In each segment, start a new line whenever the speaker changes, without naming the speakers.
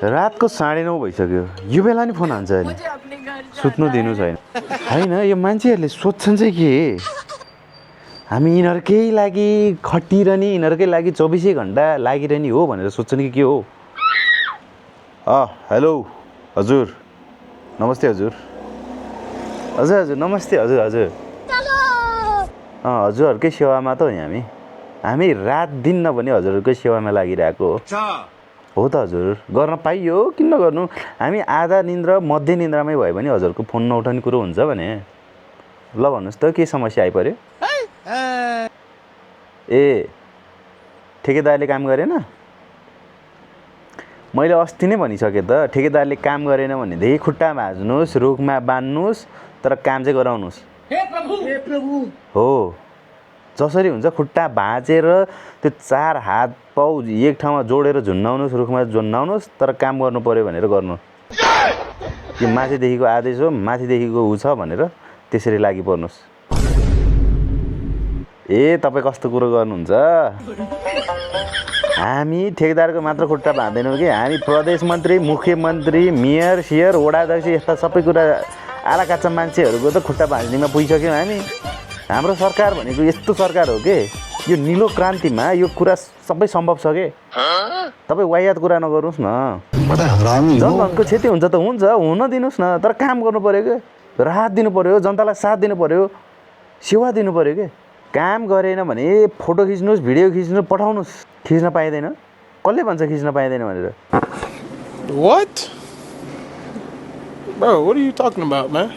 रातको 9:30 भइसक्यो यो बेला नि फोन हान्छ नि सुत्नु दिनु छैन हैन यो मान्छेहरूले सोध्छन् चाहिँ के हामी यिनीहरूकै लागि खटिरहने यिनीहरूकै लागि 24 घण्टा लागिरहने हो भनेर सोध्छन् कि के हो हेलो हजुर नमस्ते हजुर हजुर हजुर नमस्ते हजुर हजुर हजुरहरूकै सेवामा त हो हामी रात दिन नभने हजुरहरूकै सेवामा लागिरहेको हो त हजुर गर्न पाइयो किन नगर्नु हामी आधा निन्द्रा मध्य निन्द्रामै भयो भने हजुरको फोन नउठाउने कुरो हुन्छ भने ल भन्नुहोस् त के समस्या आइपर्यो ए ठेकेदारले काम गरेन मैले अस्ति नै भनिसकेँ त ठेकेदारले काम गरेन भनेदेखि खुट्टा भाँच्नुहोस् रुखमा बान्नुहोस् तर काम चाहिँ गराउनुहोस् हो जसरी हुन्छ खुट्टा भाँचेर त्यो 4 हात पाउ एक ठाउँमा जोडेर झुन्नाउनुहोस् रुखमा झुन्नाउनुहोस् तर काम गर्नु पर्यो भनेर गर्नु यो माथिदेखिको आदेश हो माथिदेखिको उ छ भनेर त्यसरी लागि पर्नुहोस् ए तपाईँ कस्तो कुरो गर्नुहुन्छ हामी ठेकेदारको मात्र खुट्टा भाँदैनौँ कि हामी प्रदेश मन्त्री मुख्यमन्त्री मेयर सियर वडाध्यक्ष यस्ता सबै कुरा आला काचा मान्छेहरूको त खुट्टा भाँच्नेमा पुगिसक्यौँ हामी हाम्रो सरकार भनेको यस्तो सरकार हो के यो नीलो क्रान्तिमा यो कुरा सबै सम्भव छ के तपाईँ वायात कुरा नगर्नुहोस् न जनताको क्षति हुन्छ त हुन्छ हुन दिनुहोस् न तर काम गर्नु पर्यो के राहत दिनु पर्यो जनतालाई साथ दिनु पर्यो सेवा दिनु पर्यो के काम गरेन भने फोटो खिच्नुहोस् भिडियो खिच्नुहोस् पठाउनुहोस् खिच्न पाइँदैन कसले भन्छ खिच्न पाइँदैन भनेर
What? Bro, what are you talking about, man?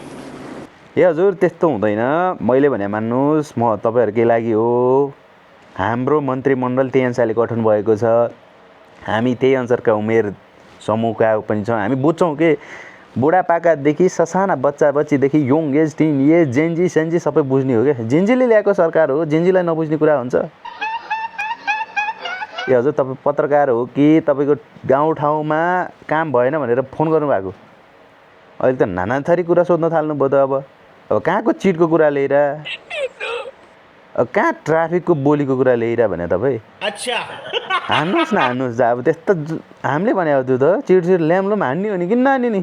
ए हजुर त्यस्तो हुँदैन मैले भने मान्नुहोस् म तपाईँहरूकै लागि हो हाम्रो मन्त्रीमण्डल त्यही अनुसारले गठन भएको छ हामी त्यही अनुसारका उमेर समूहका पनि छौँ हामी बुझ्छौँ के बुढापाकादेखि ससाना बच्चा बच्चीदेखि young age teen age Gen Z सेन्जी सबै बुझ्ने हो क्या जेन्जीले ल्याएको सरकार हो जेन्जीलाई नबुझ्ने कुरा हुन्छ ए हजुर तपाईँ पत्रकार हो कि तपाईँको गाउँठाउँमा काम भएन भनेर फोन गर्नुभएको अहिले त नाना थरी कुरा सोध्न थाल्नुभयो त अब कहाँको चिटको कुरा लिएर कहाँ ट्राफिकको बोलीको कुरा लिएर भने तपाईँ हान्नुहोस् न हान्नुहोस् अब त्यस्तो हामीले भने अब त्यो त चिट ल्याम्लोम हान्ने हो नि किन नहान्ने नि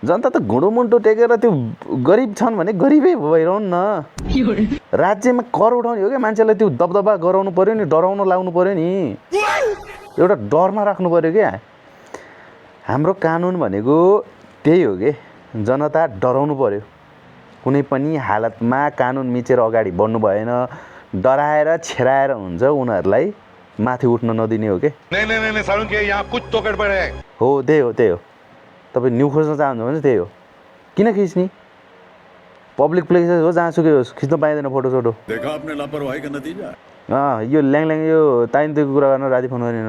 जनता त घुँडो मुन्टो टेकेर त्यो गरिब छन् भने गरिबै भइरहनु न राज्यमा कर उठाउने हो क्या मान्छेलाई त्यो दबदबा गराउनु पर्यो नि डराउनु लाउनु पर्यो नि एउटा डरमा राख्नु पर्यो क्या हाम्रो कानुन भनेको त्यही हो कि जनता डराउनु पर्यो कुनै पनि हालतमा कानुन मिचेर अगाडि बढ्नु भएन डराएर छेराएर हुन्छ उनीहरूलाई माथि उठ्न नदिने हो के हो त्यही हो तपाईँ न्यु खोज्न चाहनुहुन्छ भने त्यही हो किन खिच्ने पब्लिक प्लेसेस हो जहाँसुकै होस् खिच्न पाइँदैन फोटोसोटो यो ल्याङ यो ताइनदेखिको कुरा गर्न राति फोन गर्ने